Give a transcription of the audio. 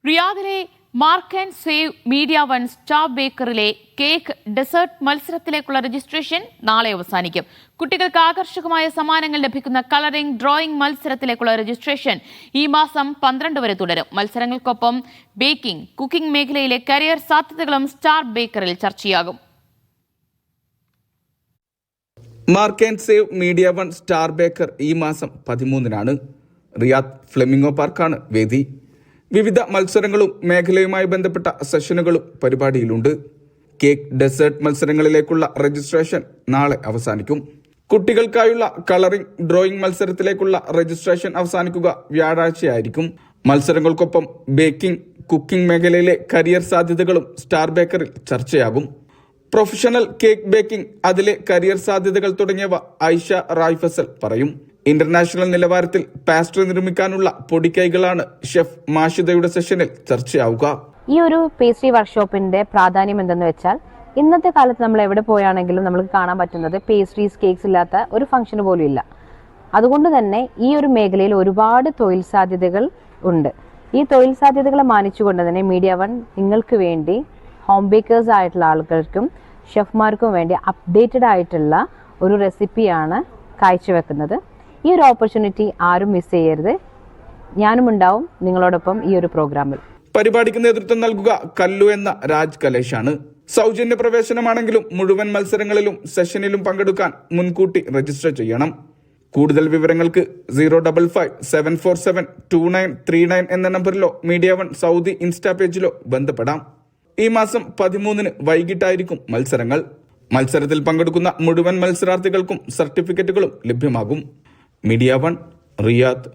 റിയാദിലെ mark and save media one star ബേക്കറിലെ cake dessert മത്സരത്തിലേക്കുള്ള രജിസ്ട്രേഷൻ നാളെ അവസാനിക്കും. കുട്ടികൾക്ക് ആകർഷകമായ സമ്മാനങ്ങൾ ലഭിക്കുന്ന കളറിംഗ് ഡ്രോയിംഗ് മത്സരത്തിലേക്കുള്ള രജിസ്ട്രേഷൻ ഈ മാസം 12 വരെ തുടരും. മത്സരങ്ങൾക്കൊപ്പം ബേക്കിംഗ്, കുക്കിംഗ് മേഖലയിലെ കരിയർ സാധ്യതകളും സ്റ്റാർ ബേക്കറിൽ ചർച്ചയാകും. Mark and save media one star Baker ഈ മാസം 13-നാണ്. റിയാദ് ഫ്ലെമിംഗോ പാർക്കാണ് വേദി. വിവിധ മത്സരങ്ങളും മേഖലയുമായി ബന്ധപ്പെട്ട സെഷനുകളും പരിപാടിയിലുണ്ട്. കേക്ക് ഡെസേർട്ട് മത്സരങ്ങളിലേക്കുള്ള രജിസ്ട്രേഷൻ നാളെ അവസാനിക്കും. കുട്ടികൾക്കായുള്ള കളറിംഗ് ഡ്രോയിംഗ് മത്സരത്തിലേക്കുള്ള രജിസ്ട്രേഷൻ അവസാനിക്കുക വ്യാഴാഴ്ചയായിരിക്കും. മത്സരങ്ങൾക്കൊപ്പം ബേക്കിംഗ്, കുക്കിംഗ് മേഖലയിലെ കരിയർ സാധ്യതകളും സ്റ്റാർ ബേക്കറിൽ ചർച്ചയാകും. പ്രൊഫഷണൽ കേക്ക് ബേക്കിംഗ്, അതിലെ കരിയർ സാധ്യതകൾ തുടങ്ങിയവ ഐഷ റായ് ഫസൽ പറയും. ഇന്റർനാഷണൽ നിലവാരത്തിൽ പാസ്ട്രി നിർമ്മിക്കാനുള്ള പൊടിക്കൈകളാണ് ഷെഫ് മാഷിദയുടെ സെഷനിൽ ചർച്ചയാവുക. ഈ ഒരു പേസ്ട്രി വർക്ക്ഷോപ്പിന്റെ പ്രാധാന്യം എന്തെന്ന് വെച്ചാൽ, ഇന്നത്തെ കാലത്ത് നമ്മൾ എവിടെ പോയാണെങ്കിലും നമുക്ക് കാണാൻ പറ്റുന്നത് പേസ്ട്രീസ്, കേക്ക്സ് ഇല്ലാത്ത ഒരു ഫംഗ്ഷൻ പോലും ഇല്ല. അതുകൊണ്ട് തന്നെ ഈ ഒരു മേഖലയിൽ ഒരുപാട് തൊഴിൽ സാധ്യതകൾ ഉണ്ട്. ഈ തൊഴിൽ സാധ്യതകളെ മാനിച്ചുകൊണ്ട് തന്നെ മീഡിയ വൺ നിങ്ങൾക്ക് വേണ്ടി ഹോം ബേക്കേഴ്സ് ആയിട്ടുള്ള ആളുകൾക്കും ഷെഫ്മാർക്കും വേണ്ടി അപ്ഡേറ്റഡ് ആയിട്ടുള്ള ഒരു റെസിപ്പിയാണ് കാഴ്ചവെക്കുന്നത്. ഈ ഒരു ഓപ്പർച്യൂണിറ്റി ആരും മിസ് ചെയ്യരുത്. ഞാനും ഉണ്ടാവും നിങ്ങളോടൊപ്പം ഈ ഒരു പ്രോഗ്രാമിൽ. പരിപാടിക്ക് നേതൃത്വം നൽകുക കല്ലു എന്ന രാജ് കലേഷാണ്. സൗജന്യ പ്രവേശനമാണെങ്കിലും മുഴുവൻ മത്സരങ്ങളിലും സെഷനിലും പങ്കെടുക്കാൻ മുൻകൂട്ടി രജിസ്റ്റർ ചെയ്യണം. കൂടുതൽ വിവരങ്ങൾക്ക് 055-747-2939 എന്ന നമ്പറിലോ മീഡിയ വൺ സൗദി ഇൻസ്റ്റാ പേജിലോ ബന്ധപ്പെടാം. ഈ മാസം 13-ന് വൈകിട്ടായിരിക്കും മത്സരങ്ങൾ. മത്സരത്തിൽ പങ്കെടുക്കുന്ന മുഴുവൻ മത്സരാർത്ഥികൾക്കും സർട്ടിഫിക്കറ്റുകളും ലഭ്യമാകും. Media one, Riyadh.